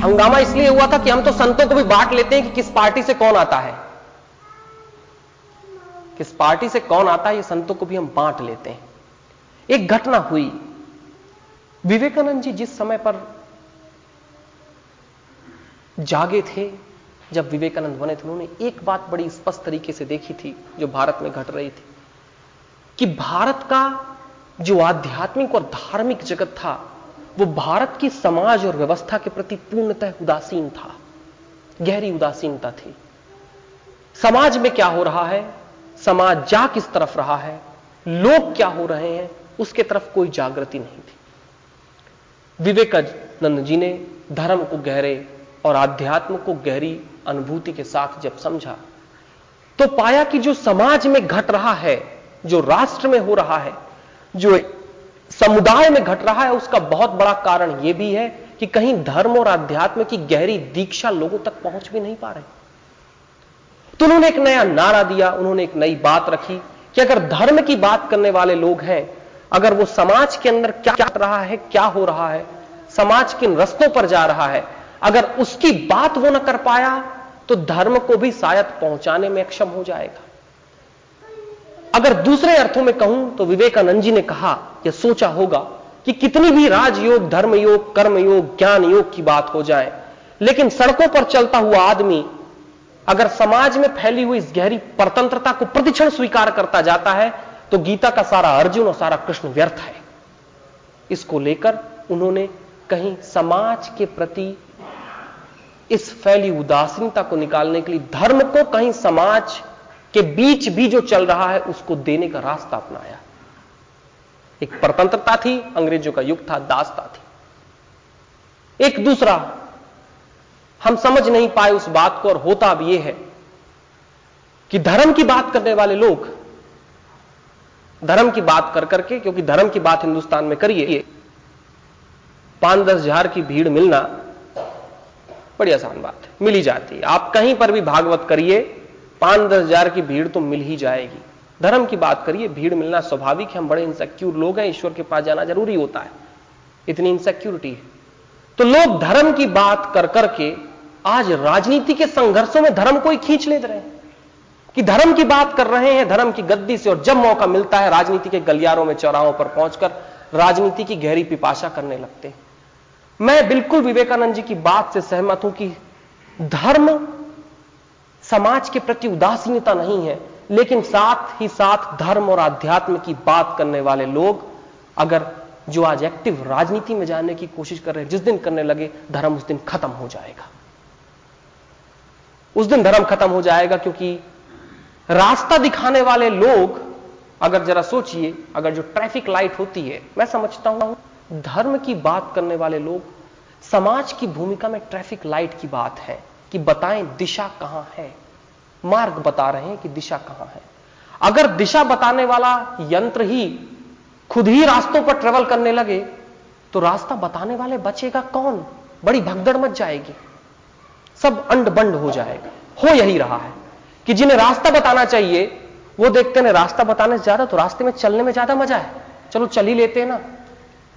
हंगामा इसलिए हुआ था कि हम तो संतों को भी बांट लेते हैं कि किस पार्टी से कौन आता है, किस पार्टी से कौन आता है, ये संतों को भी हम बांट लेते हैं। एक घटना हुई, विवेकानंद जी जिस समय पर जागे थे, जब विवेकानंद बने थे, उन्होंने एक बात बड़ी स्पष्ट तरीके से देखी थी जो भारत में घट रही थी, कि भारत का जो आध्यात्मिक और धार्मिक जगत था वो भारत की समाज और व्यवस्था के प्रति पूर्णतः उदासीन था, गहरी उदासीनता थी। समाज में क्या हो रहा है, समाज जा किस तरफ रहा है, लोग क्या हो रहे हैं, उसके तरफ कोई जागृति नहीं थी। विवेकानंद जी ने धर्म को गहरे और आध्यात्म को गहरी अनुभूति के साथ जब समझा तो पाया कि जो समाज में घट रहा है, जो राष्ट्र में हो रहा है, जो समुदाय में घट रहा है, उसका बहुत बड़ा कारण यह भी है कि कहीं धर्म और आध्यात्म की गहरी दीक्षा लोगों तक पहुंच भी नहीं पा रहे। तो उन्होंने एक नया नारा दिया, उन्होंने एक नई बात रखी कि अगर धर्म की बात करने वाले लोग हैं, अगर वो समाज के अंदर क्या क्या रहा है, क्या हो रहा है, समाज किन रस्तों पर जा रहा है, अगर उसकी बात वो न कर पाया तो धर्म को भी शायद पहुंचाने में अक्षम हो जाएगा। अगर दूसरे अर्थों में कहूं तो विवेकानंद जी ने कहा या सोचा होगा कि कितनी भी राजयोग, धर्मयोग, कर्मयोग, ज्ञान योग की बात हो जाए, लेकिन सड़कों पर चलता हुआ आदमी अगर समाज में फैली हुई इस गहरी परतंत्रता को प्रतिक्षण स्वीकार करता जाता है तो गीता का सारा अर्जुन और सारा कृष्ण व्यर्थ है। इसको लेकर उन्होंने कहीं समाज के प्रति इस फैली उदासीनता को निकालने के लिए धर्म को कहीं समाज के बीच भी जो चल रहा है उसको देने का रास्ता अपनाया। एक परतंत्रता थी, अंग्रेजों का युग था, दासता थी। एक दूसरा हम समझ नहीं पाए उस बात को, और होता अब यह है कि धर्म की बात करने वाले लोग धर्म की बात कर करके, क्योंकि धर्म की बात हिंदुस्तान में करिए 5-10 हजार की भीड़ मिलना बड़ी आसान बात है, मिल ही जाती है। आप कहीं पर भी भागवत करिए, 5-10 हजार की भीड़ तो मिल ही जाएगी। धर्म की बात करिए, भीड़ मिलना स्वाभाविक है, हम बड़े इनसिक्योर लोग हैं, ईश्वर के पास जाना जरूरी होता है, इतनी इनसिक्योरिटी है। तो लोग धर्म की बात कर करके आज राजनीति के संघर्षों में धर्म को ही खींच ले रहे हैं कि धर्म की बात कर रहे हैं, धर्म की गद्दी से, और जब मौका मिलता है राजनीति के गलियारों में, चौराहों पर पहुंचकर राजनीति की गहरी पिपाशा करने लगते हैं। मैं बिल्कुल विवेकानंद जी की बात से सहमत हूं कि धर्म समाज के प्रति उदासीनता नहीं है, लेकिन साथ ही साथ धर्म और आध्यात्म की बात करने वाले लोग अगर जो आज एक्टिव राजनीति में जाने की कोशिश कर रहे हैं, जिस दिन करने लगे धर्म उस दिन खत्म हो जाएगा, उस दिन धर्म खत्म हो जाएगा। क्योंकि रास्ता दिखाने वाले लोग, अगर जरा सोचिए, अगर जो ट्रैफिक लाइट होती है, मैं समझता हूं धर्म की बात करने वाले लोग समाज की भूमिका में ट्रैफिक लाइट की बात है कि बताएं दिशा कहां है, मार्ग बता रहे हैं कि दिशा कहां है। अगर दिशा बताने वाला यंत्र ही खुद ही रास्तों पर ट्रेवल करने लगे तो रास्ता बताने वाले बचेगा कौन? बड़ी भगदड़ मच जाएगी, सब अंड बंड हो जाएगा। हो यही रहा है कि जिन्हें रास्ता बताना चाहिए वो देखते हैं रास्ता बताने से ज्यादा तो रास्ते में चलने में ज्यादा मजा है, चलो चल ही लेते हैं ना।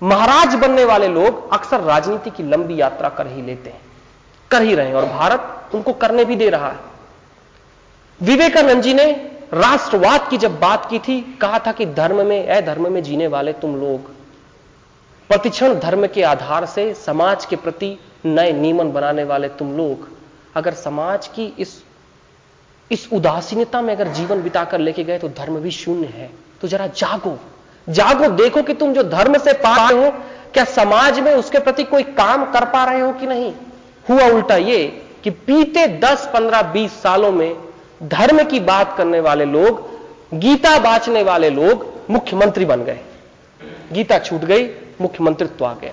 महाराज बनने वाले लोग अक्सर राजनीति की लंबी यात्रा कर ही लेते हैं, कर ही रहे हैं, और भारत उनको करने भी दे रहा है। विवेकानंद जी ने राष्ट्रवाद की जब बात की थी, कहा था कि धर्म में, अधर्म में जीने वाले तुम लोग, प्रतिक्षण धर्म के आधार से समाज के प्रति नए नियमन बनाने वाले तुम लोग, अगर समाज की इस उदासीनता में अगर जीवन बिताकर लेके गए तो धर्म भी शून्य है। तो जरा जागो, जागो, देखो कि तुम जो धर्म से पा रहे हो क्या समाज में उसके प्रति कोई काम कर पा रहे हो कि नहीं। हुआ उल्टा ये कि बीते 10, 15, 20 सालों में धर्म की बात करने वाले लोग, गीता बांचने वाले लोग मुख्यमंत्री बन गए, गीता छूट गई, मुख्यमंत्रित्व आ गया।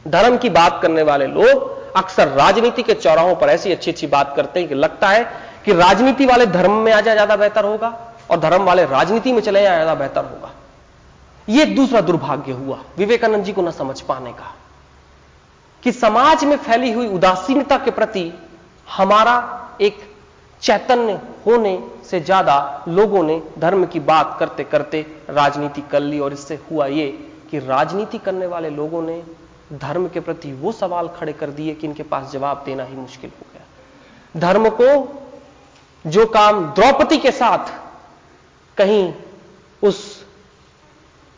धर्म की बात करने वाले लोग अक्सर राजनीति के चौराहों पर ऐसी अच्छी अच्छी बात करते हैं कि लगता है कि राजनीति वाले धर्म में आ जाए ज्यादा बेहतर होगा और धर्म वाले राजनीति में चले जाए ज्यादा बेहतर होगा। यह दूसरा दुर्भाग्य हुआ विवेकानंद जी को न समझ पाने का कि समाज में फैली हुई उदासीनता के प्रति हमारा एक चैतन्य होने से ज्यादा लोगों ने धर्म की बात करते करते राजनीति कर ली, और इससे हुआ यह कि राजनीति करने वाले लोगों ने धर्म के प्रति वो सवाल खड़े कर दिए कि इनके पास जवाब देना ही मुश्किल हो गया। धर्म को जो काम द्रौपदी के साथ कहीं उस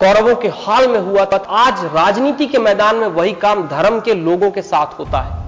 कौरवों के हाल में हुआ था, आज राजनीति के मैदान में वही काम धर्म के लोगों के साथ होता है।